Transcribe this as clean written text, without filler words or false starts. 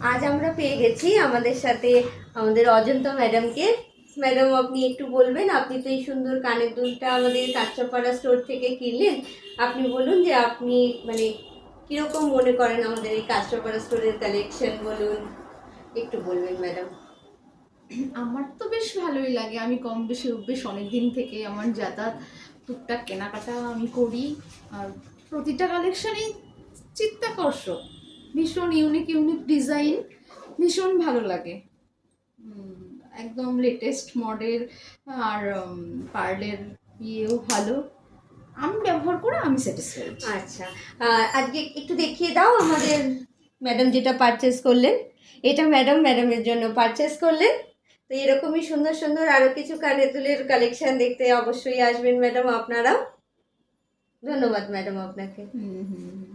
আজ আমরা পেয়ে গেছি আমাদের সাথে আমাদের অজন্তা ম্যাডামকে। ম্যাডাম, আপনি একটু বলবেন, আপনি তো এই সুন্দর কানের দুলটা আমাদের কাঁচরাপাড়া স্টোর থেকে কিনলেন। আপনি বলুন যে আপনি মানে কিরকম মনে করেন আমাদের এই কাঁচরাপাড়া স্টোরের কালেকশন বলুন, একটু বলবেন ম্যাডাম। আমার তো বেশ ভালোই লাগে। আমি কম বেশি বেশ অনেক দিন থেকে আমার যাতায়াত টুকটাক কেনাকাটা আমি করি। আর প্রতিটা কালেকশনই চিত্তাকর্ষক, ভীষণ ইউনিক ইউনিক ডিজাইন, ভীষণ ভালো লাগে। একদম লেটেস্ট মডেল। আর পার্লের ইয়েও ভালো। আমি ব্যবহার করে আমি স্যাটিসফাইড। আচ্ছা, আজকে একটু দেখিয়ে দাও আমাদের ম্যাডাম যেটা পারচেস করলেন। এটা ম্যাডামের জন্য পারচেস করলেন। তো এরকমই সুন্দর সুন্দর আরও কিছু কানের দুলের কালেকশন দেখতে অবশ্যই আসবেন ম্যাডাম আপনারা। ধন্যবাদ ম্যাডাম আপনাকে। হুম হুম হুম।